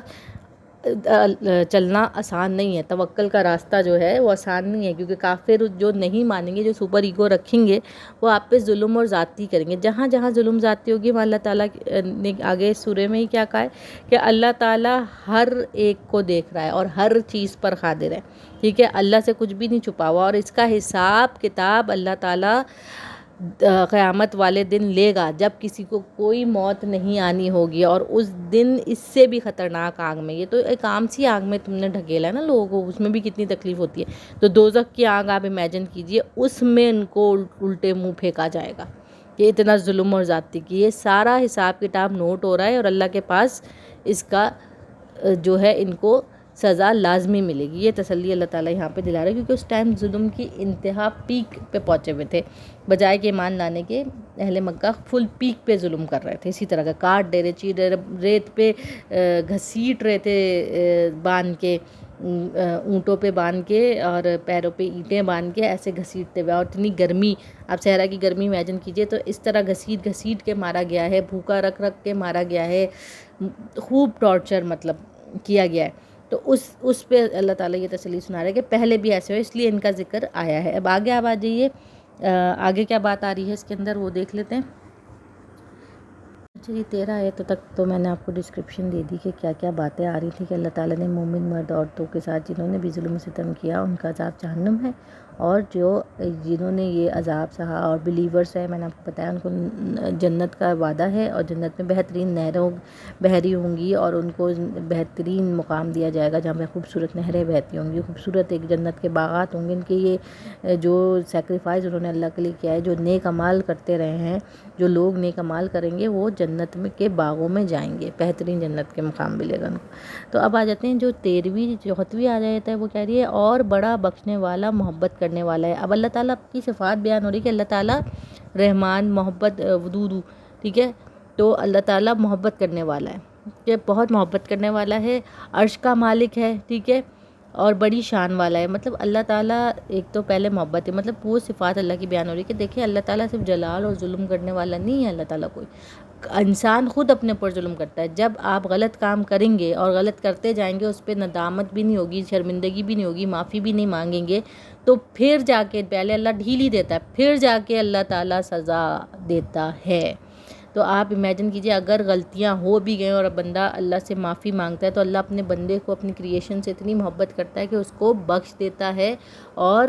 چلنا آسان نہیں ہے، توکل کا راستہ جو ہے وہ آسان نہیں ہے، کیونکہ کافر جو نہیں مانیں گے، جو سپر ایگو رکھیں گے، وہ آپ پہ ظلم اور زیادتی کریں گے. جہاں جہاں ظلم زیادتی ہوگی وہاں اللہ تعالیٰ نے آگے سورے میں ہی کیا کہا ہے کہ اللہ تعالیٰ ہر ایک کو دیکھ رہا ہے اور ہر چیز پر قادر ہے. ٹھیک ہے، اللہ سے کچھ بھی نہیں چھپا ہوا، اور اس کا حساب کتاب اللہ تعالیٰ قیامت والے دن لے گا، جب کسی کو کوئی موت نہیں آنی ہوگی. اور اس دن اس سے بھی خطرناک آگ میں، یہ تو ایک عام سی آگ میں تم نے ڈھکیلا ہے نا لوگوں کو، اس میں بھی کتنی تکلیف ہوتی ہے. تو دوزخ کی آگ آپ امیجن کیجئے، اس میں ان کو الٹے منہ پھینکا جائے گا کہ اتنا ظلم اور زیادتی کی. یہ سارا حساب کتاب نوٹ ہو رہا ہے، اور اللہ کے پاس اس کا جو ہے ان کو سزا لازمی ملے گی. یہ تسلی اللہ تعالیٰ یہاں پہ دلا رہا ہے، کیونکہ اس ٹائم ظلم کی انتہا پیک پہ پہنچے ہوئے تھے. بجائے کہ ایمان لانے کے اہل مکہ فل پیک پہ ظلم کر رہے تھے، اسی طرح کا کاٹ دے رہے، چیر رہے، ریت پہ گھسیٹ رہے تھے باندھ کے، اونٹوں پہ باندھ کے اور پیروں پہ اینٹیں باندھ کے ایسے گھسیٹتے ہوئے. اور اتنی گرمی، آپ صحرا کی گرمی امیجن کیجئے، تو اس طرح گھسیٹ گھسیٹ کے مارا گیا ہے، بھوکا رکھ رکھ کے مارا گیا ہے، خوب ٹارچر مطلب کیا گیا ہے. تو اس پہ اللہ تعالیٰ یہ تسلی سنا رہا ہے کہ پہلے بھی ایسے ہو، اس لیے ان کا ذکر آیا ہے. اب آگے آپ آ جائیے، آگے کیا بات آ رہی ہے اس کے اندر وہ دیکھ لیتے ہیں. اچھا، یہ 13 آیتوں تک تو میں نے آپ کو ڈسکرپشن دے دی کہ کیا کیا باتیں آ رہی تھی کہ اللہ تعالیٰ نے مومن مرد عورتوں کے ساتھ جنہوں نے بھی ظلم و ستم کیا ان کا عذاب جہنم ہے، اور جنہوں نے یہ عذاب سہا اور بلیورز ہیں، میں نے آپ کو بتایا ان کو جنت کا وعدہ ہے، اور جنت میں بہترین نہروں بحری ہوں گی، اور ان کو بہترین مقام دیا جائے گا جہاں پہ خوبصورت نہریں بہتی ہوں گی، خوبصورت ایک جنت کے باغات ہوں گے. ان کے یہ جو سیکریفائز انہوں نے اللہ کے لیے کیا ہے، جو نیک اعمال کرتے رہے ہیں، جو لوگ نیک اعمال کریں گے وہ جنت میں کے باغوں میں جائیں گے، بہترین جنت کے مقام ملے گا ان کو. تو اب آ جاتے ہیں جو 13ویں 34ویں آ جاتا ہے، وہ کہہ رہی ہے اور بڑا بخشنے والا، محبت کرنے والا ہے. اب اللہ تعالیٰ کی صفات بیان ہو رہی ہے کہ اللہ تعالیٰ رحمان، محبت، ودود، ٹھیک ہے. تو اللہ تعالیٰ محبت کرنے والا ہے، کہ بہت محبت کرنے والا ہے، عرش کا مالک ہے، ٹھیک ہے، اور بڑی شان والا ہے. مطلب اللہ تعالیٰ ایک تو پہلے محبت ہے، مطلب وہ صفات اللہ کی بیان ہو رہی ہے کہ دیکھیں اللہ تعالیٰ صرف جلال اور ظلم کرنے والا نہیں ہے. اللہ تعالیٰ کوئی انسان خود اپنے پر ظلم کرتا ہے. جب آپ غلط کام کریں گے اور غلط کرتے جائیں گے، اس پہ ندامت بھی نہیں ہوگی، شرمندگی بھی نہیں ہوگی، معافی بھی نہیں مانگیں گے، تو پھر جا کے پہلے اللہ ڈھیل ہی دیتا ہے، پھر جا کے اللہ تعالیٰ سزا دیتا ہے. تو آپ امیجن کیجئے اگر غلطیاں ہو بھی گئیں اور بندہ اللہ سے معافی مانگتا ہے، تو اللہ اپنے بندے کو اپنی کریشن سے اتنی محبت کرتا ہے کہ اس کو بخش دیتا ہے. اور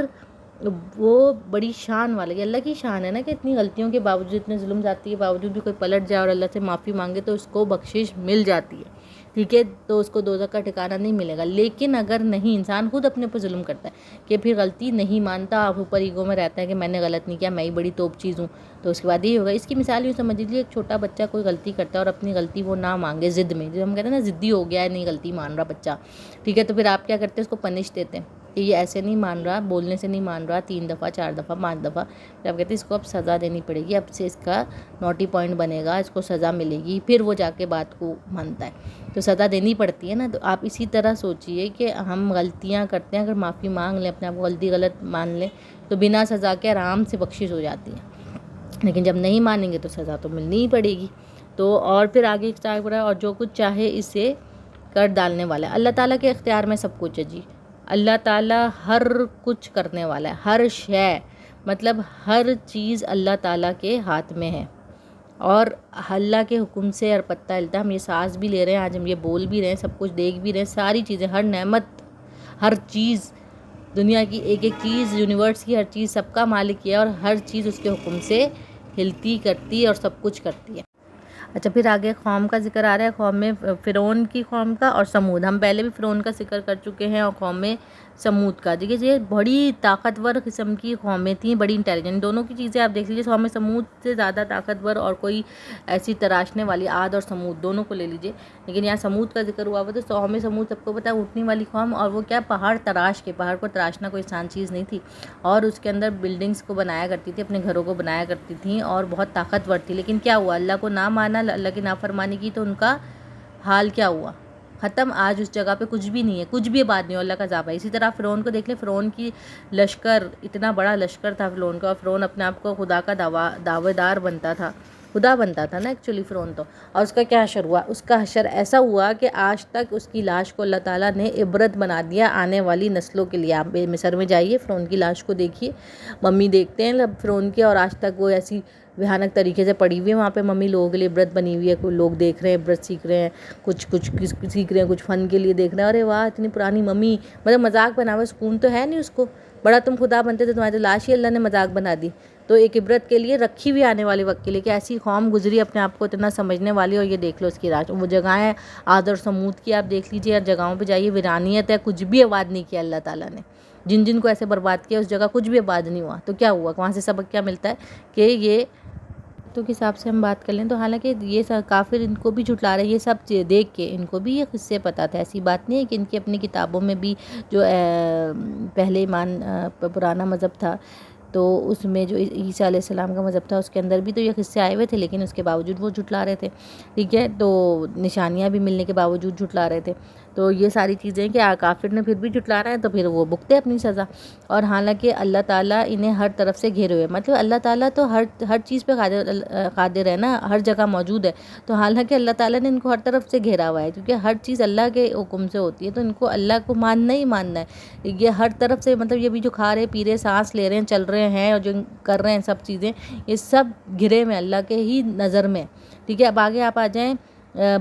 وہ بڑی شان والا، یہ اللہ کی شان ہے نا کہ اتنی غلطیوں کے باوجود، اتنے ظلم زیادتی کے باوجود بھی کوئی پلٹ جائے اور اللہ سے معافی مانگے تو اس کو بخشش مل جاتی ہے، ٹھیک ہے. تو اس کو دوزخ کا ٹھکانہ نہیں ملے گا. لیکن اگر نہیں، انسان خود اپنے پر ظلم کرتا ہے کہ پھر غلطی نہیں مانتا، آپ اوپر ایگو میں رہتا ہے کہ میں نے غلط نہیں کیا، میں ہی بڑی توپ چیز ہوں، تو اس کے بعد یہی ہوگا. اس کی مثال یوں سمجھ لیجیے، ایک چھوٹا بچہ کوئی غلطی کرتا ہے اور اپنی غلطی وہ نہ مانگے ضد میں، جو ہم کہتے ہیں نا ضدی ہو گیا ہے، نہیں غلطی مان رہا بچہ، ٹھیک ہے. تو پھر آپ کیا کرتے ہیں، اس کو پنش دیتے ہیں کہ یہ ایسے نہیں مان رہا، بولنے سے نہیں مان رہا، 3 دفعہ 4 دفعہ 5 دفعہ، پھر آپ کہتے ہیں اس کو اب سزا دینی پڑے گی، اب سے اس کا نوٹی پوائنٹ بنے گا، اس کو سزا ملے گی، پھر وہ جا کے بات کو مانتا ہے. تو سزا دینی پڑتی ہے نا. تو آپ اسی طرح سوچئے کہ ہم غلطیاں کرتے ہیں، اگر معافی مانگ لیں، اپنے آپ کو غلطی غلط مان لیں، تو بنا سزا کے آرام سے بخشش ہو جاتی ہے. لیکن جب نہیں مانیں گے تو سزا تو ملنی ہی پڑے گی. تو اور پھر آگے اسٹارٹ ہو رہا ہے، اور جو کچھ چاہے اسے کر ڈالنے والا ہے. اللہ تعالیٰ کے اختیار میں سب کچھ ہے جی. اللہ تعالیٰ ہر کچھ کرنے والا ہے، ہر شے، مطلب ہر چیز اللہ تعالیٰ کے ہاتھ میں ہے، اور اللہ کے حکم سے ہر پتہ ہلتا ہے. ہم یہ سانس بھی لے رہے ہیں، آج ہم یہ بول بھی رہے ہیں، سب کچھ دیکھ بھی رہے ہیں، ساری چیزیں، ہر نعمت، ہر چیز، دنیا کی ایک ایک چیز، یونیورس کی ہر چیز، سب کا مالک ہے، اور ہر چیز اس کے حکم سے ہلتی کرتی اور سب کچھ کرتی ہے. اچھا، پھر آگے قوم کا ذکر آ رہا ہے، قوم میں فرعون کی قوم کا اور سمود. ہم پہلے بھی فرعون کا ذکر کر چکے ہیں، اور قوم میں سمود کا. دیکھیے یہ بڑی طاقتور قسم کی قومیں تھیں، بڑی انٹیلیجنٹ. دونوں کی چیزیں آپ دیکھ لیجیے، قوم سمود سے زیادہ طاقتور اور کوئی ایسی تراشنے والی، عاد اور سمود دونوں کو لے لیجیے. لیکن یہاں سمود کا ذکر ہوا تو قوم سمود سب کو پتہ ہے، اونٹنی والی قوم، اور وہ کیا، پہاڑ تراش کے، پہاڑ کو تراشنا کوئی آسان چیز نہیں تھی، اور اس کے اندر بلڈنگز کو بنایا کرتی تھی، اپنے گھروں کو بنایا کرتی تھیں، اور بہت طاقتور تھی. لیکن کیا ہوا، اللہ کو نہ مانا، اللہ کی نافرمانی کی، تو ان کا حال کیا ہوا، ختم. آج اس جگہ پہ کچھ بھی نہیں ہے، کچھ بھی آباد نہیں ہو، اللہ کا عذاب ہے. اسی طرح فرعون کو دیکھ لیں، فرعون کی لشکر، اتنا بڑا لشکر تھا فرعون کا، اور فرعون اپنے آپ کو خدا کا دعوے دار بنتا تھا، خدا بنتا تھا نا ایکچولی فرعون تو. اور اس کا کیا حشر ہوا؟ اس کا حشر ایسا ہوا کہ آج تک اس کی لاش کو اللہ تعالیٰ نے عبرت بنا دیا آنے والی نسلوں کے لیے. آپ مصر میں جائیے، فرعون کی لاش کو دیکھیے، ممی دیکھتے ہیں فرعون کی، اور آج تک وہ ایسی بھیانک طریقے سے پڑی ہوئی ہے وہاں پہ ممی، لوگوں کے لیے عبرت بنی ہوئی ہے. کوئی لوگ دیکھ رہے ہیں، عبرت سیکھ رہے ہیں، کچھ سیکھ رہے ہیں، کچھ فن کے لیے دیکھ رہے ہیں. ارے واہ اتنی پرانی ممی، مطلب مذاق بنا ہوا، سکون تو ہے نہیں اس کو. بڑا تم خدا بنتے تھے، تمہاری تو لاش ہی اللہ نے مذاق بنا دی. تو ایک عبرت کے لیے رکھی ہوئی آنے والے وقت کے لیے کہ ایسی قوم گزری اپنے آپ کو اتنا سمجھنے والی، اور یہ دیکھ لو اس کی لاش. وہ جگہیں عاد اور سمود کی آپ دیکھ لیجیے، ہر جگہوں پہ جائیے ویرانیت ہے، کچھ بھی آباد نہیں کیا اللہ تعالیٰ نے. جن کو ایسے برباد کیا اس جگہ کچھ بھی آباد نہیں ہوا. تو کیا ہوا؟ وہاں سے سبق کیا ملتا ہے کہ یہ تو کے حساب سے ہم بات کر لیں تو حالانکہ یہ کافر ان کو بھی جھٹلا رہے ہیں. یہ سب دیکھ کے ان کو بھی یہ قصے پتہ تھا. ایسی بات نہیں ہے کہ ان کی اپنی کتابوں میں بھی جو پہلے ایمان پرانا مذہب تھا تو اس میں جو عیسیٰ علیہ السلام کا مذہب تھا اس کے اندر بھی تو یہ قصے آئے ہوئے تھے، لیکن اس کے باوجود وہ جھٹلا رہے تھے. ٹھیک ہے، تو نشانیاں بھی ملنے کے باوجود جھٹلا رہے تھے. تو یہ ساری چیزیں کہ کافر نے پھر بھی جھٹلانا ہے تو پھر وہ بھگتے اپنی سزا. اور حالانکہ اللہ تعالیٰ انہیں ہر طرف سے گھیرے ہوئے، مطلب اللہ تعالیٰ تو ہر چیز پہ قادر ہے نا، ہر جگہ موجود ہے. تو حالانکہ اللہ تعالیٰ نے ان کو ہر طرف سے گھیرا ہوا ہے، کیونکہ ہر چیز اللہ کے حکم سے ہوتی ہے، تو ان کو اللہ کو ماننا ہی ماننا ہے. یہ ہر طرف سے، مطلب یہ بھی جو کھا رہے پی رہے سانس لے رہے ہیں چل رہے ہیں اور جو کر رہے ہیں سب چیزیں، یہ سب گھرے میں اللہ کے ہی نظر میں. ٹھیک ہے، اب آگے آپ آ جائیں.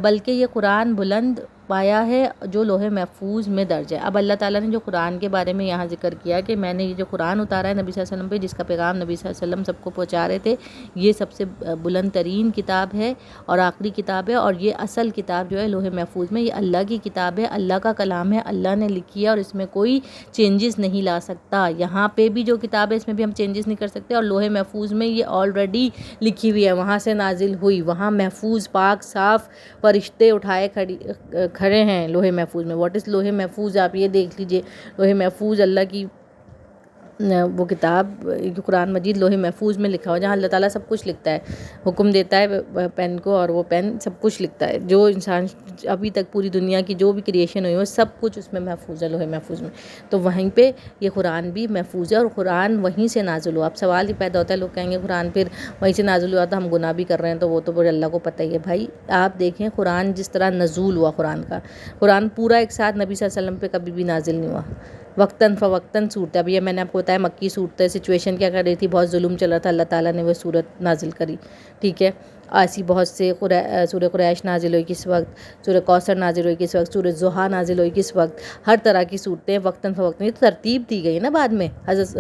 بلکہ یہ قرآن بلند پایا ہے جو لوح محفوظ میں درج ہے. اب اللہ تعالیٰ نے جو قرآن کے بارے میں یہاں ذکر کیا کہ میں نے یہ جو قرآن اتارا ہے نبی صلی اللہ علیہ وسلم پہ، جس کا پیغام نبی صلی اللہ علیہ وسلم سب کو پہنچا رہے تھے، یہ سب سے بلند ترین کتاب ہے اور آخری کتاب ہے. اور یہ اصل کتاب جو ہے لوح محفوظ میں، یہ اللہ کی کتاب ہے، اللہ کا کلام ہے، اللہ نے لکھی ہے، اور اس میں کوئی چینجز نہیں لا سکتا. یہاں پہ بھی جو کتاب ہے اس میں بھی ہم چینجز نہیں کر سکتے. اور لوح محفوظ میں یہ آلریڈی لکھی ہوئی ہے، وہاں سے نازل ہوئی، وہاں محفوظ پاک صاف فرشتے اٹھائے کھڑے ہیں لوح محفوظ میں. واٹ از لوح محفوظ؟ آپ یہ دیکھ لیجئے. لوح محفوظ اللہ کی وہ کتاب، قرآن مجید لوح محفوظ میں لکھا ہوا، جہاں اللہ تعالیٰ سب کچھ لکھتا ہے، حکم دیتا ہے پین کو، اور وہ پین سب کچھ لکھتا ہے. جو انسان ابھی تک پوری دنیا کی جو بھی کریشن ہوئی ہے سب کچھ اس میں محفوظ ہے لوح محفوظ میں. تو وہیں پہ یہ قرآن بھی محفوظ ہے، اور قرآن وہیں سے نازل ہوا. اب سوال ہی پیدا ہوتا ہے، لوگ کہیں گے قرآن پھر وہیں سے نازل ہوا تو ہم گناہ بھی کر رہے ہیں، تو وہ تو پورے اللہ کو پتہ ہی ہے. بھائی آپ دیکھیں قرآن جس طرح نزول ہوا، قرآن پورا ایک ساتھ نبی صلی اللہ علیہ وسلم پہ کبھی بھی نازل نہیں ہوا، وقتاً فوقتاً صورتیں. اب یہ میں نے آپ کو بتایا مکی صورتیں، سچویشن کیا کر رہی تھی، بہت ظلم چل رہا تھا، اللہ تعالیٰ نے وہ صورت نازل کری. ٹھیک ہے، ایسی بہت سے سورہ قریش نازل ہوئی کس وقت، سورہ کوثر نازل ہوئی کس وقت، سورہ ضحیٰ نازل ہوئی کس وقت، ہر طرح کی صورتیں وقتاً فوقتاً. یہ تو ترتیب دی گئی نا بعد میں حضرت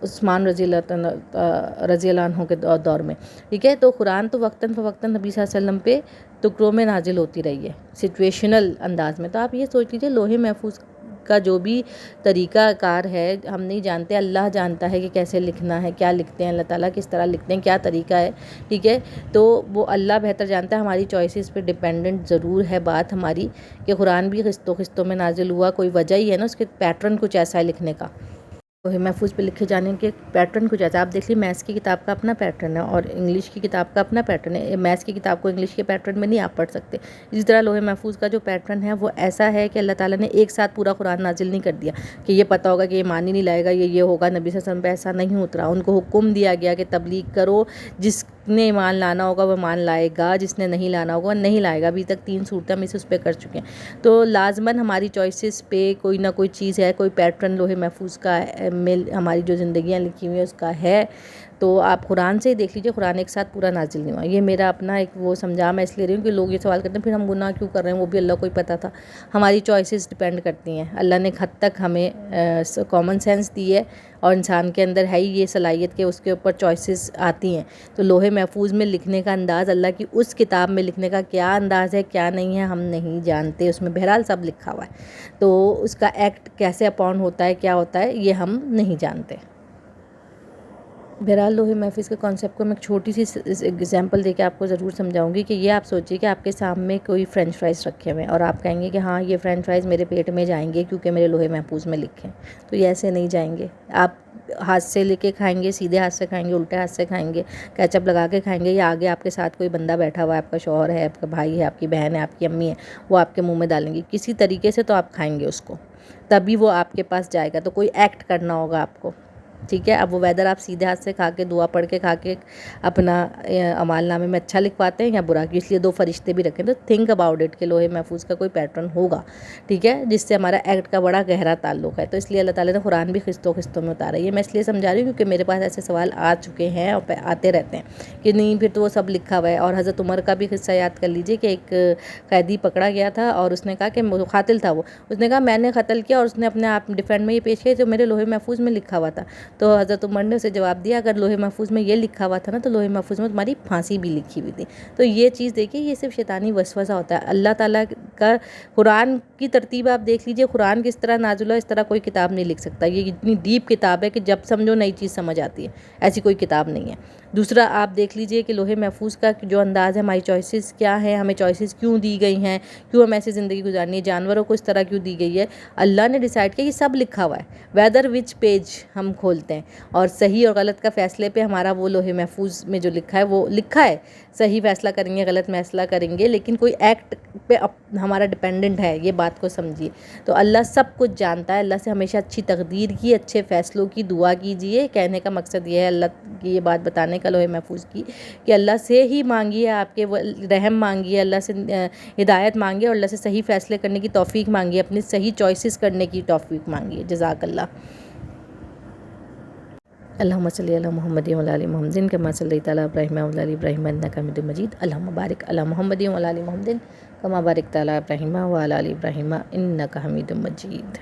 عثمان رضی اللہ عنہ کے دور میں. ٹھیک ہے، تو قرآن تو وقتاً فوقتاً نبی صلی اللہ علیہ وسلم پہ ٹکڑوں میں نازل ہوتی رہی ہے، سچویشنل انداز میں. تو آپ یہ سوچ لیجیے لوح محفوظ کا جو بھی طریقہ کار ہے ہم نہیں جانتے، اللہ جانتا ہے کہ کیسے لکھنا ہے، کیا لکھتے ہیں اللہ تعالیٰ، کس طرح لکھتے ہیں، کیا طریقہ ہے. ٹھیک ہے، تو وہ اللہ بہتر جانتا ہے. ہماری چوائسیز پہ ڈیپینڈنٹ ضرور ہے بات ہماری، کہ قرآن بھی قسطوں میں نازل ہوا، کوئی وجہ ہی ہے نا، اس کے پیٹرن کچھ ایسا ہے لکھنے کا. لوح محفوظ پہ لکھے جانے کے پیٹرن کچھ ایسا. آپ دیکھ لیے میتھس کی کتاب کا اپنا پیٹرن ہے اور انگلش کی کتاب کا اپنا پیٹرن ہے. میتھس کی کتاب کو انگلش کے پیٹرن میں نہیں آپ پڑھ سکتے. اسی طرح لوح محفوظ کا جو پیٹرن ہے وہ ایسا ہے کہ اللہ تعالیٰ نے ایک ساتھ پورا قرآن نازل نہیں کر دیا کہ یہ پتہ ہوگا کہ یہ مان ہی نہیں لائے گا، یہ ہوگا. نبی صلی اللہ علیہ وسلم پہ ایسا نہیں اترا. ان کو حکم دیا گیا کہ تبلیغ کرو، جس نے ایمان لانا ہوگا وہ مان لائے گا، جس نے نہیں لانا ہوگا وہ نہیں لائے گا. ابھی تک 3 صورتیں ہم اس پہ کر چکے ہیں. تو لازماً ہماری چوائسیز پہ کوئی نہ کوئی چیز ہے، کوئی پیٹرن لوح محفوظ کا ہماری جو زندگیاں لکھی ہوئی ہیں اس کا ہے. تو آپ قرآن سے ہی دیکھ لیجیے، قرآن ایک ساتھ پورا نازل نہیں ہوا. یہ میرا اپنا ایک وہ سمجھا میں اس لیے رہی ہوں کہ لوگ یہ سوال کرتے ہیں پھر ہم گناہ کیوں کر رہے ہیں، وہ بھی اللہ کو ہی پتہ تھا. ہماری چوائسیز ڈیپینڈ کرتی ہیں. اللہ نے ایک حد تک ہمیں کامن سینس دی ہے، اور انسان کے اندر ہے ہی یہ صلاحیت کہ اس کے اوپر چوائسیز آتی ہیں. تو لوح محفوظ میں لکھنے کا انداز، اللہ کی اس کتاب میں لکھنے کا کیا انداز ہے کیا نہیں ہے ہم نہیں جانتے. اس میں بہرحال سب لکھا ہوا ہے، تو اس کا ایکٹ کیسے اپون ہوتا ہے، کیا ہوتا ہے، یہ ہم نہیں جانتے. بہرحال لوح محفوظ کے کانسیپٹ کو میں ایک چھوٹی سی ایگزامپل دے کے آپ کو ضرور سمجھاؤں گی. کہ یہ آپ سوچیے کہ آپ کے سامنے کوئی فرینچ فرائز رکھے ہوئے ہیں اور آپ کہیں گے کہ ہاں یہ فرینچ فرائز میرے پیٹ میں جائیں گے کیونکہ میرے لوح محفوظ میں لکھے ہیں. تو یہ ایسے نہیں جائیں گے. آپ ہاتھ سے لے کے کھائیں گے، سیدھے ہاتھ سے کھائیں گے، الٹے ہاتھ سے کھائیں گے، کیچپ لگا کے کھائیں گے، یا آگے آپ کے ساتھ کوئی بندہ بیٹھا ہوا ہے، آپ کا شوہر ہے، آپ کا بھائی ہے، آپ کی بہن ہے، آپ کی امی ہے، وہ آپ کے منہ میں ڈالیں گی. کسی طریقے سے تو آپ کھائیں گے اس کو، تبھی وہ آپ کے پاس جائے گا. تو کوئی ایکٹ کرنا ہوگا آپ کو. ٹھیک ہے. اب وہ ویدر آپ سیدھے ہاتھ سے کھا کے دعا پڑھ کے کھا کے اپنا اعمال نامے میں اچھا لکھواتے ہیں یا برا، اس لیے 2 فرشتے بھی رکھیں. تو تھنک اباؤٹ اٹ کہ لوہے محفوظ کا کوئی پیٹرن ہوگا، ٹھیک ہے، جس سے ہمارا ایکٹ کا بڑا گہرا تعلق ہے. تو اس لیے اللہ تعالیٰ نے قرآن بھی قسطوں قسطوں میں اتارا ہے. یہ میں اس لیے سمجھا رہی ہوں کیونکہ میرے پاس ایسے سوال آ چکے ہیں اور آتے رہتے ہیں کہ نہیں پھر تو وہ سب لکھا ہوا ہے. اور حضرت عمر کا بھی قصہ یاد کر لیجئے کہ ایک قیدی پکڑا گیا تھا اور اس نے کہا کہ قاتل تھا وہ، اس نے کہا میں نے قتل کیا، اور اس نے اپنے آپ ڈیفینڈ میں یہ پیش کیا جو میرے لوہے محفوظ میں لکھا ہوا تھا. تو حضرت عمر نے اسے جواب دیا اگر لوہے محفوظ میں یہ لکھا ہوا تھا نا تو لوہے محفوظ میں تمہاری پھانسی بھی لکھی ہوئی تھی. تو یہ چیز دیکھیے، یہ صرف شیطانی وسوسہ ہوتا ہے. اللہ تعالیٰ کا قرآن کی ترتیب آپ دیکھ لیجئے، قرآن کس طرح نازل ہوا اس طرح کوئی کتاب نہیں لکھ سکتا. یہ اتنی ڈیپ کتاب ہے کہ جب سمجھو نئی چیز سمجھ آتی ہے، ایسی کوئی کتاب نہیں ہے. دوسرا آپ دیکھ لیجئے کہ لوہے محفوظ کا جو انداز ہے، ہماری چوائسیز کیا ہیں، ہمیں چوائسیز کیوں دی گئی ہیں، کیوں ہمیں ایسی زندگی گزارنی ہے، جانوروں کو اس طرح کیوں دی گئی ہے. اللہ نے ڈیسائیڈ کیا، یہ سب لکھا ہوا ہے. ویدر وچ پیج ہم کھولتے ہیں اور صحیح اور غلط کا فیصلے پہ ہمارا وہ لوہے محفوظ میں جو لکھا ہے وہ لکھا ہے. صحیح فیصلہ کریں گے، غلط فیصلہ کریں گے، لیکن کوئی ایکٹ پہ ہمارا ڈپینڈنٹ ہے، یہ بات کو سمجھیے. تو اللہ سب کچھ جانتا ہے. اللہ سے ہمیشہ اچھی تقدیر کی، اچھے فیصلوں کی دعا کیجیے. کہنے کا مقصد یہ ہے اللہ کی یہ بات بتانے کا لوہے محفوظ کی کہ اللہ سے ہی مانگیے، آپ کے رحم مانگیے، اللہ سے ہدایت مانگیے اور اللہ سے صحیح فیصلے کرنے کی توفیق مانگیے، اپنی صحیح چوائسیز کرنے کی توفیق مانگیے. جزاک اللہ. اللہم صلی علی محمد و علی آل محمد کما صلیت علی ابراہیم و علی آل ابراہیم انک حمید مجید. اللہم بارک علی محمد و علی آل محمد کما بارکت علی ابراہیم و علی آل ابراہیم انک حمید مجید.